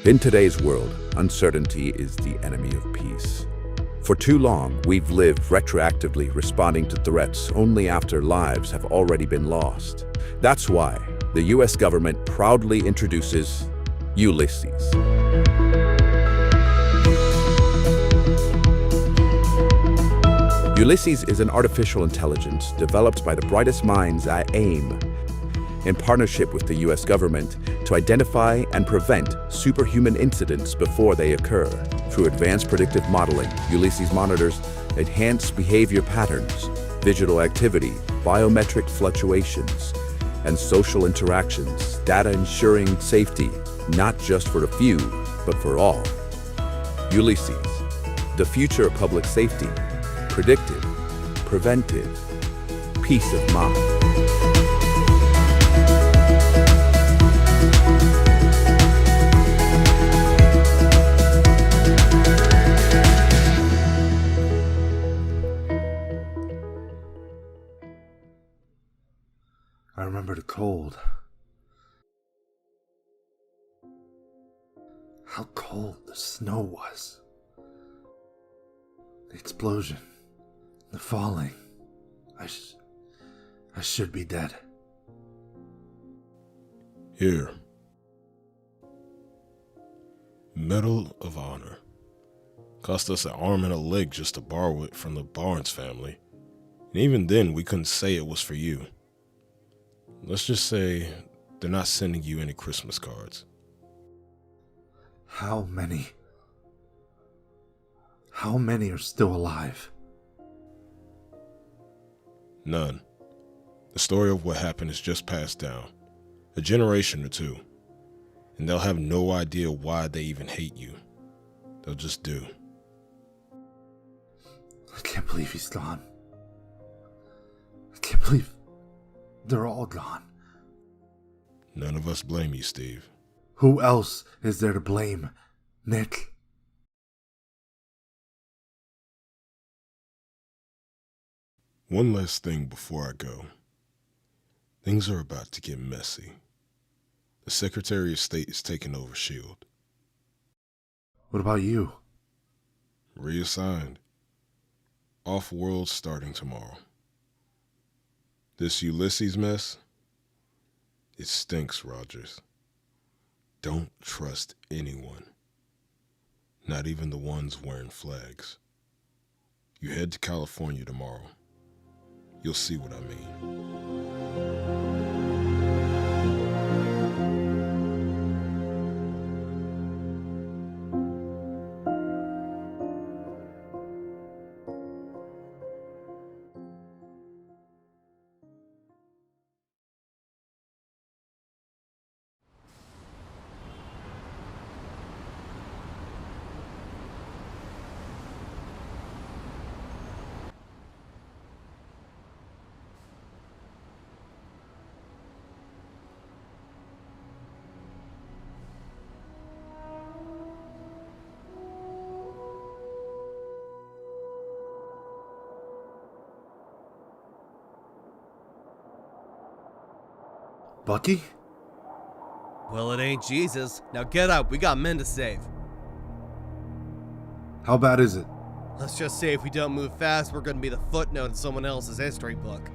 In today's world, uncertainty is the enemy of peace. For too long, we've lived retroactively responding to threats only after lives have already been lost. That's why the US government proudly introduces Ulysses. Ulisses is an artificial intelligence developed by the brightest minds at AIM, in partnership with the US government, to identify and prevent superhuman incidents before they occur. Through advanced predictive modeling, Ulisses monitors enhanced behavior patterns, digital activity, biometric fluctuations, and social interactions, data ensuring safety, not just for a few, but for all. Ulisses, the future of public safety, predictive, preventive, peace of mind. I remember the cold. How cold the snow was. The explosion. The falling. I should be dead. Here. Medal of Honor. Cost us an arm and a leg just to borrow it from the Barnes family. And even then, we couldn't say it was for you. Let's just say they're not sending you any Christmas cards. How many are still alive? None. The story of what happened is just passed down. A generation or two. And they'll have no idea why they even hate you. They'll just do. I can't believe he's gone. I can't believe they're all gone. None of us blame you, Steve. Who else is there to blame, Nick? One last thing before I go. Things are about to get messy. The Secretary of State is taking over S.H.I.E.L.D. What about you? Reassigned. Off-world starting tomorrow. This Ulysses mess? It stinks, Rogers. Don't trust anyone. Not even the ones wearing flags. You head to California tomorrow. You'll see what I mean. Bucky? Well, it ain't Jesus. Now get up, we got men to save. How bad is it? Let's just say if we don't move fast, we're gonna be the footnote in someone else's history book.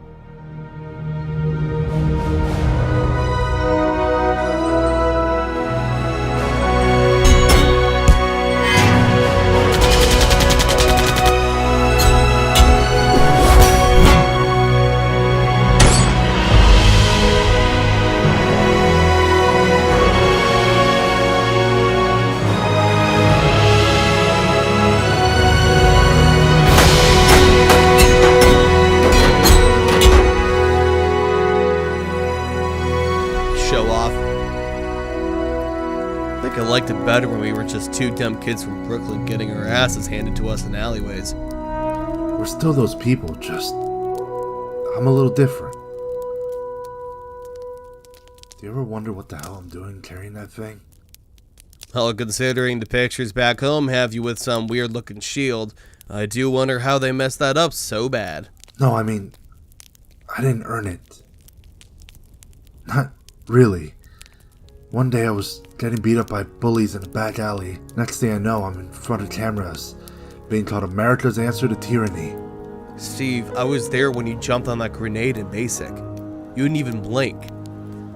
I liked it better when we were just two dumb kids from Brooklyn getting our asses handed to us in alleyways. We're still those people, just... I'm a little different. Do you ever wonder what the hell I'm doing carrying that thing? Well, considering the pictures back home have you with some weird-looking shield, I do wonder how they messed that up so bad. No, I mean, I didn't earn it. Not really. One day I was getting beat up by bullies in a back alley. Next thing I know, I'm in front of cameras, being called America's answer to tyranny. Steve, I was there when you jumped on that grenade in basic. You didn't even blink.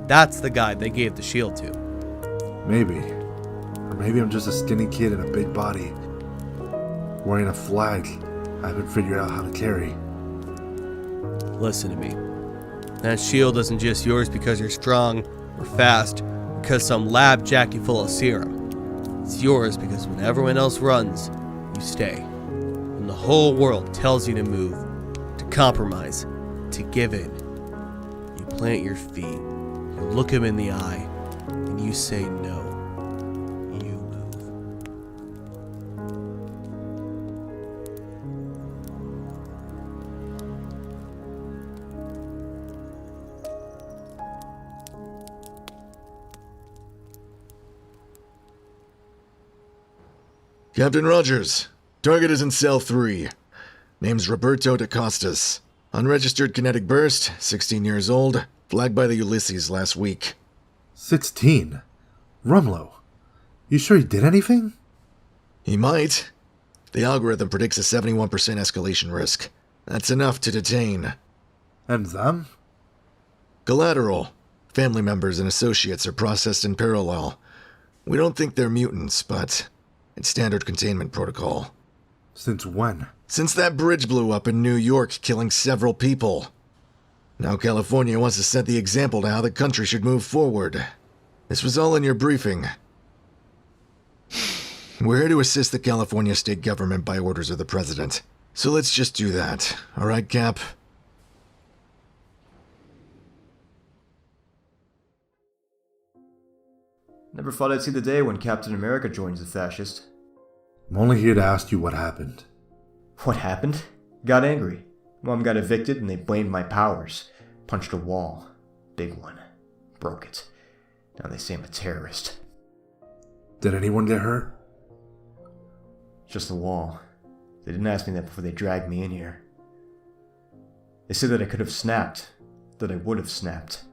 That's the guy they gave the shield to. Maybe. Or maybe I'm just a skinny kid in a big body, wearing a flag I haven't figured out how to carry. Listen to me. That shield isn't just yours because you're strong or fast, because some lab jacked you full of serum. It's yours because when everyone else runs, you stay. When the whole world tells you to move, to compromise, to give in, you plant your feet, you look him in the eye, and you say no. You move. Captain Rogers, target is in cell 3. Name's Roberto da Costas. Unregistered kinetic burst, 16 years old, flagged by the Ulisses last week. 16? Rumlow, you sure he did anything? He might. The algorithm predicts a 71% escalation risk. That's enough to detain. And them? Collateral. Family members and associates are processed in parallel. We don't think they're mutants, but it's standard containment protocol. Since when? Since that bridge blew up in New York, killing several people. Now California wants to set the example to how the country should move forward. This was all in your briefing. We're here to assist the California state government by orders of the president. So let's just do that. All right, Cap? Never thought I'd see the day when Captain America joins the fascist. I'm only here to ask you what happened. What happened? Got angry. Mom got evicted and they blamed my powers. Punched a wall. Big one. Broke it. Now they say I'm a terrorist. Did anyone get hurt? Just the wall. They didn't ask me that before they dragged me in here. They said that I could have snapped. That I would have snapped.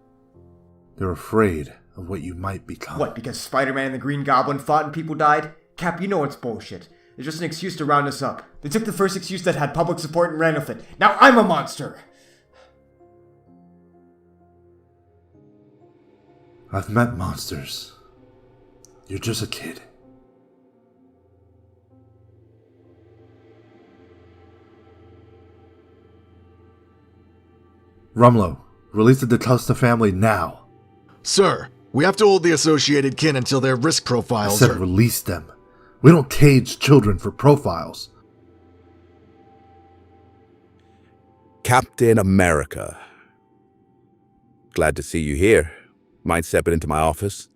They're afraid of what you might become. What, because Spider-Man and the Green Goblin fought and people died? Cap, you know it's bullshit. It's just an excuse to round us up. They took the first excuse that had public support and ran with it. Now I'm a monster! I've met monsters. You're just a kid. Rumlow, release the DaCosta family now. Sir, we have to hold the associated kin until their risk I profiles said are... release them. We don't cage children for profiles. Captain America. Glad to see you here. Mind stepping into my office?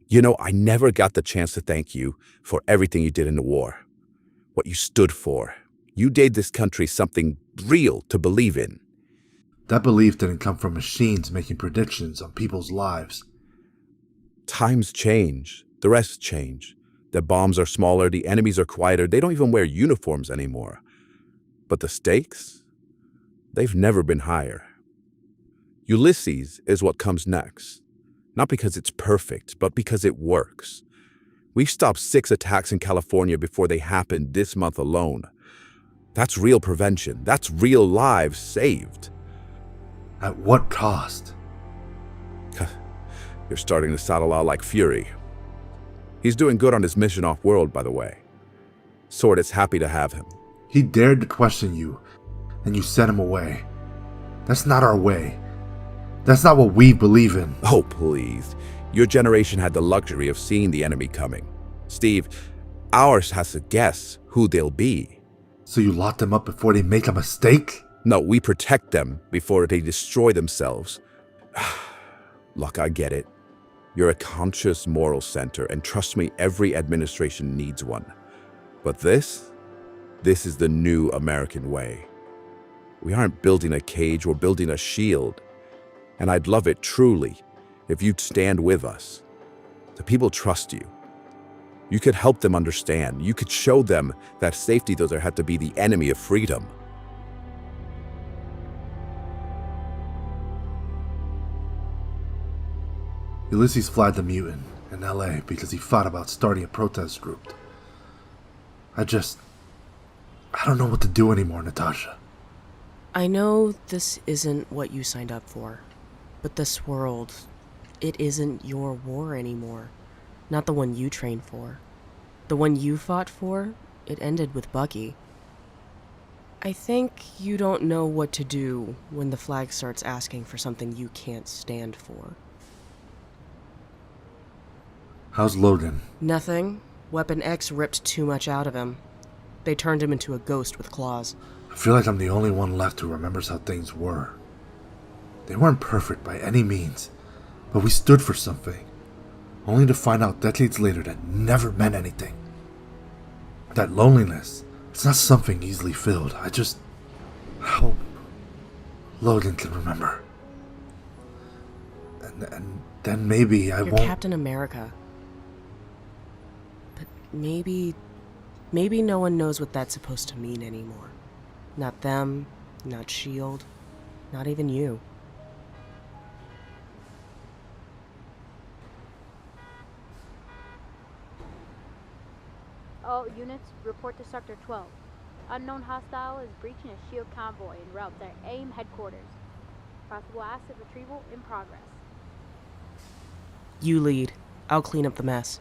You know, I never got the chance to thank you for everything you did in the war. What you stood for. You gave this country something real to believe in. That belief didn't come from machines making predictions on people's lives. Times change. The rest change. The bombs are smaller, the enemies are quieter, they don't even wear uniforms anymore. But the stakes? They've never been higher. Ulisses is what comes next. Not because it's perfect, but because it works. We've stopped 6 attacks in California before they happened this month alone. That's real prevention. That's real lives saved. At what cost? You're starting to sound a lot like Fury. He's doing good on his mission off-world, by the way. Sword is happy to have him. He dared to question you, and you sent him away. That's not our way. That's not what we believe in. Oh, please. Your generation had the luxury of seeing the enemy coming. Steve, ours has to guess who they'll be. So you lock them up before they make a mistake? No, we protect them before they destroy themselves. Look, I get it. You're a conscious moral center, and trust me, every administration needs one. But this is the new American way. We aren't building a cage, we're building a shield. And I'd love it truly if you'd stand with us. The people trust you. You could help them understand. You could show them that safety doesn't have to be the enemy of freedom. Ulisses flagged the mutant in LA because he thought about starting a protest group. I don't know what to do anymore, Natasha. I know this isn't what you signed up for, but this world, it isn't your war anymore. Not the one you trained for. The one you fought for, it ended with Bucky. I think you don't know what to do when the flag starts asking for something you can't stand for. How's Logan? Nothing. Weapon X ripped too much out of him. They turned him into a ghost with claws. I feel like I'm the only one left who remembers how things were. They weren't perfect by any means, but we stood for something, only to find out decades later that never meant anything. That loneliness, it's not something easily filled. I just hope Logan can remember. And then maybe I You're won't... Captain America. But maybe no one knows what that's supposed to mean anymore. Not them, not S.H.I.E.L.D., not even you. All units, report to Sector 12. Unknown hostile is breaching a S.H.I.E.L.D. convoy en route to AIM headquarters. Possible asset retrieval in progress. You lead. I'll clean up the mess.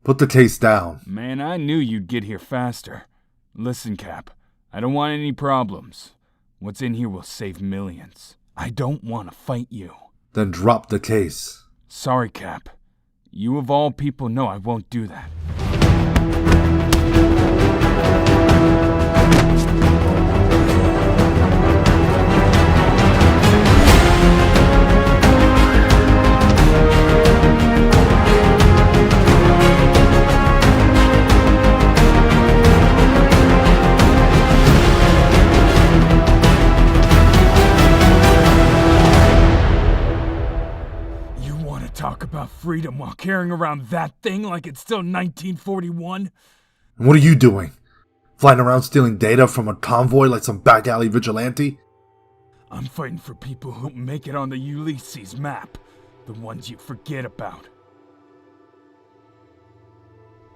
Put the case down. Man, I knew you'd get here faster. Listen, Cap, I don't want any problems. What's in here will save millions. I don't want to fight you. Then drop the case. Sorry, Cap. You of all people know I won't do that. Talk about freedom while carrying around that thing like it's still 1941? And what are you doing? Flying around stealing data from a convoy like some back alley vigilante? I'm fighting for people who make it on the Ulisses map. The ones you forget about.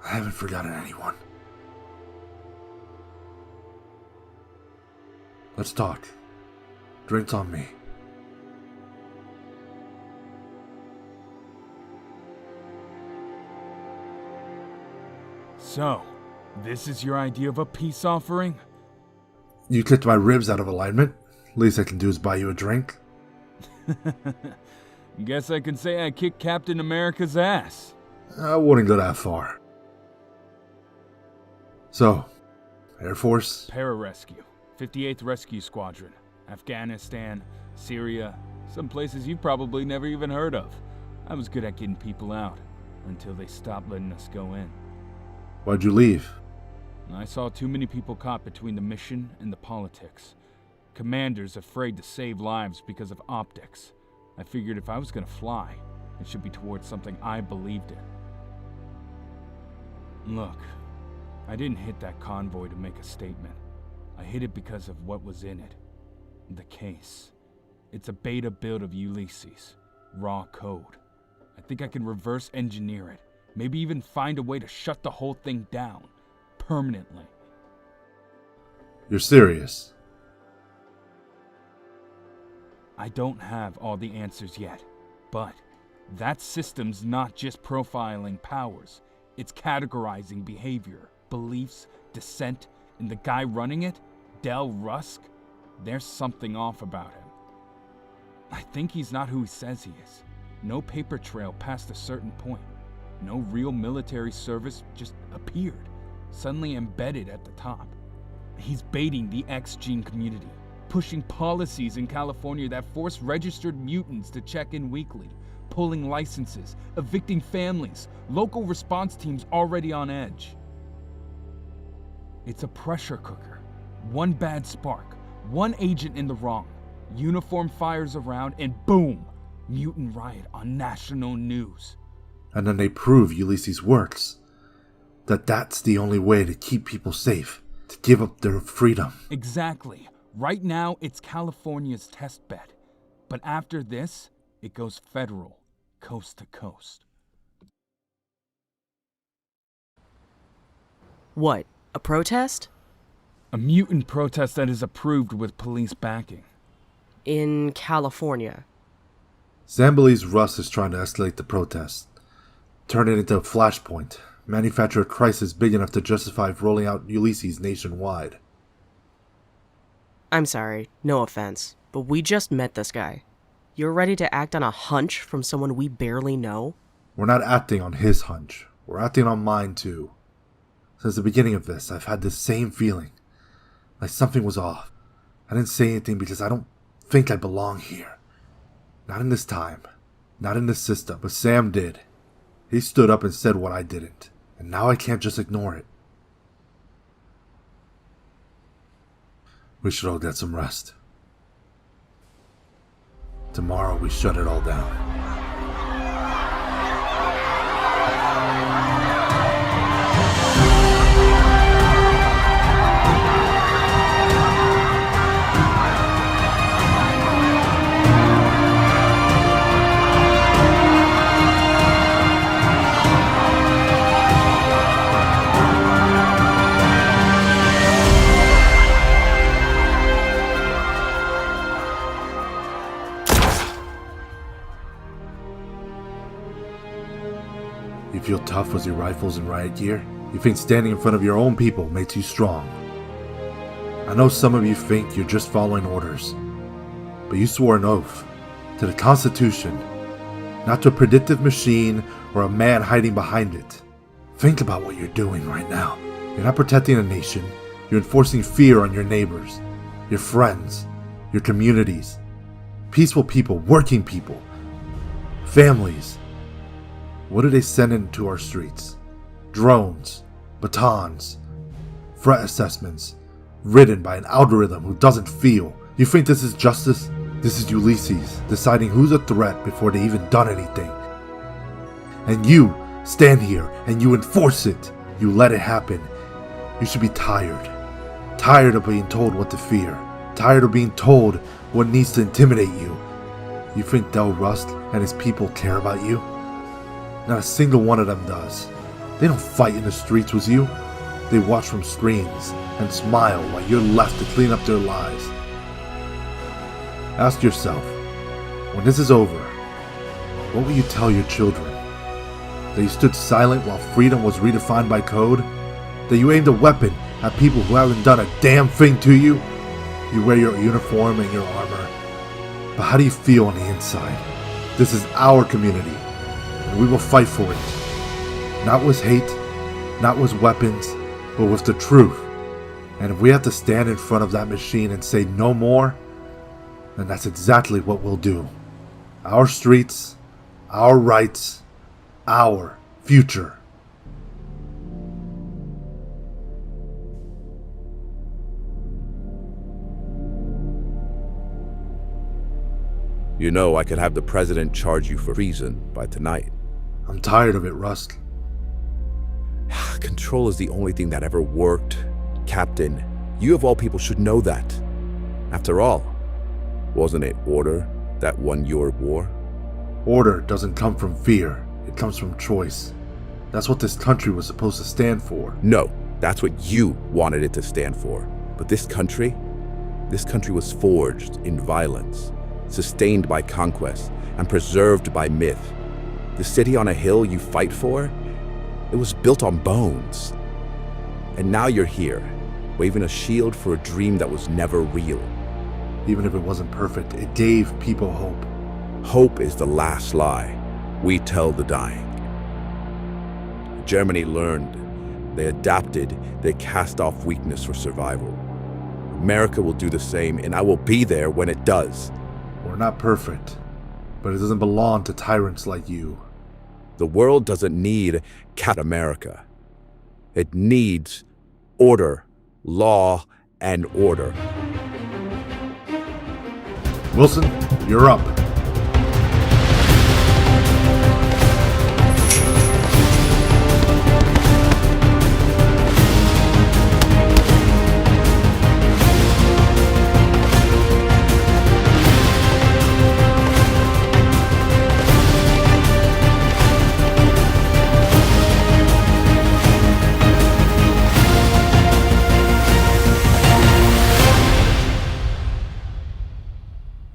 I haven't forgotten anyone. Let's talk. Drinks on me. So, this is your idea of a peace offering? You kicked my ribs out of alignment. Least I can do is buy you a drink. Guess I can say I kicked Captain America's ass. I wouldn't go that far. So, Air Force? Pararescue, 58th Rescue Squadron, Afghanistan, Syria, some places you've probably never even heard of. I was good at getting people out, until they stopped letting us go in. Why'd you leave? I saw too many people caught between the mission and the politics. Commanders afraid to save lives because of optics. I figured if I was gonna fly, it should be towards something I believed in. Look, I didn't hit that convoy to make a statement. I hit it because of what was in it. The case. It's a beta build of Ulisses. Raw code. I think I can reverse engineer it. Maybe even find a way to shut the whole thing down. Permanently. You're serious? I don't have all the answers yet, but that system's not just profiling powers. It's categorizing behavior, beliefs, dissent, and the guy running it, Del Rusk, there's something off about him. I think he's not who he says he is. No paper trail past a certain point. No real military service, just appeared, suddenly embedded at the top. He's baiting the X-Gene community, pushing policies in California that force registered mutants to check in weekly, pulling licenses, evicting families, local response teams already on edge. It's a pressure cooker. One bad spark, one agent in the wrong, uniform fires around, and boom, mutant riot on national news. And then they prove Ulysses works. That's the only way to keep people safe, to give up their freedom. Exactly. Right now, it's California's test bed. But after this, it goes federal, coast to coast. What? A protest? A mutant protest that is approved with police backing. In California. Sam believes Russ is trying to escalate the protest, turn it into a flashpoint, manufacture a crisis big enough to justify rolling out Ulysses nationwide. I'm sorry, no offense, but we just met this guy. You're ready to act on a hunch from someone we barely know? We're not acting on his hunch. We're acting on mine too. Since the beginning of this, I've had this same feeling. Like something was off. I didn't say anything because I don't think I belong here. Not in this time. Not in this system. But Sam did. He stood up and said what I didn't. And now I can't just ignore it. We should all get some rest. Tomorrow we shut it all down. You feel tough with your rifles and riot gear? You think standing in front of your own people makes you strong? I know some of you think you're just following orders, but you swore an oath to the Constitution, not to a predictive machine or a man hiding behind it. Think about what you're doing right now. You're not protecting a nation, you're enforcing fear on your neighbors, your friends, your communities, peaceful people, working people, families. What do they send into our streets? Drones, batons, threat assessments, written by an algorithm who doesn't feel. You think this is justice? This is Ulysses deciding who's a threat before they even done anything. And you stand here and you enforce it. You let it happen. You should be tired. Tired of being told what to fear. Tired of being told what needs to intimidate you. You think Del Rust and his people care about you? Not a single one of them does. They don't fight in the streets with you. They watch from screens and smile while you're left to clean up their lives. Ask yourself, when this is over, what will you tell your children? That you stood silent while freedom was redefined by code? That you aimed a weapon at people who haven't done a damn thing to you? You wear your uniform and your armor, but how do you feel on the inside? This is our community. We will fight for it. Not with hate, not with weapons, but with the truth. And if we have to stand in front of that machine and say no more, then that's exactly what we'll do. Our streets, our rights, our future. You know I could have the president charge you for treason by tonight. I'm tired of it, Rust. control is the only thing that ever worked. Captain, you of all people should know that. After all, wasn't it order that won your war? Order doesn't come from fear, it comes from choice. That's what this country was supposed to stand for. No, that's what you wanted it to stand for. But this country was forged in violence, sustained by conquest, and preserved by myth. The city on a hill you fight for, it was built on bones. And now you're here, waving a shield for a dream that was never real. Even if it wasn't perfect, it gave people hope. Hope is the last lie we tell the dying. Germany learned, they adapted, they cast off weakness for survival. America will do the same, and I will be there when it does. We're not perfect, but it doesn't belong to tyrants like you. The world doesn't need Cat America. It needs order, law, and order. Wilson, you're up.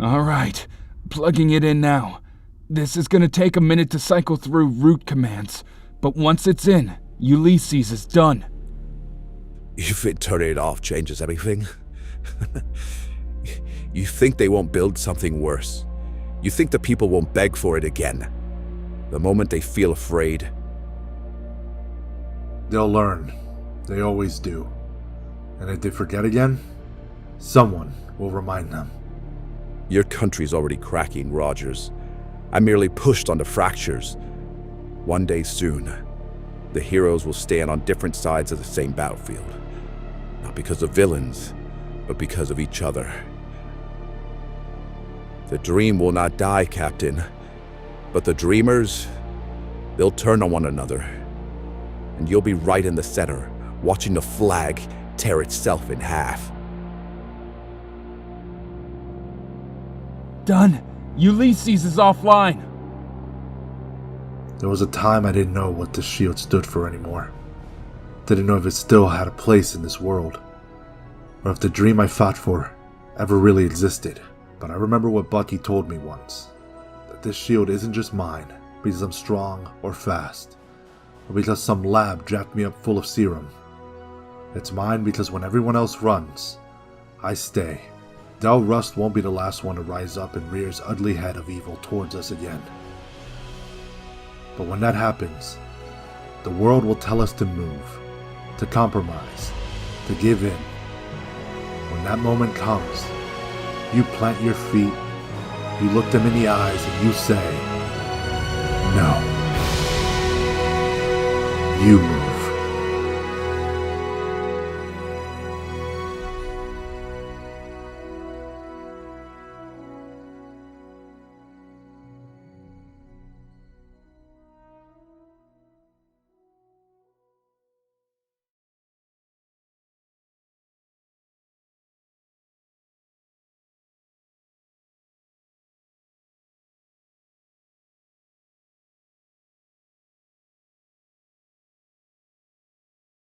All right, plugging it in now. This is gonna take a minute to cycle through root commands, but once it's in, Ulisses is done. You think turning it off changes everything? You think they won't build something worse? You think the people won't beg for it again? The moment they feel afraid? They'll learn. They always do. And if they forget again, someone will remind them. Your country's already cracking, Rogers. I merely pushed on the fractures. One day soon, the heroes will stand on different sides of the same battlefield. Not because of villains, but because of each other. The dream will not die, Captain. But the dreamers, they'll turn on one another. And you'll be right in the center, watching the flag tear itself in half. Done. Ulisses is offline. There was a time I didn't know what this shield stood for anymore. Didn't know if it still had a place in this world. Or if the dream I fought for ever really existed. But I remember what Bucky told me once. That this shield isn't just mine because I'm strong or fast. Or because some lab jacked me up full of serum. It's mine because when everyone else runs, I stay. Del Rust won't be the last one to rise up and rear his ugly head of evil towards us again. But when that happens, the world will tell us to move, to compromise, to give in. When that moment comes, you plant your feet, you look them in the eyes, and you say, no. You move.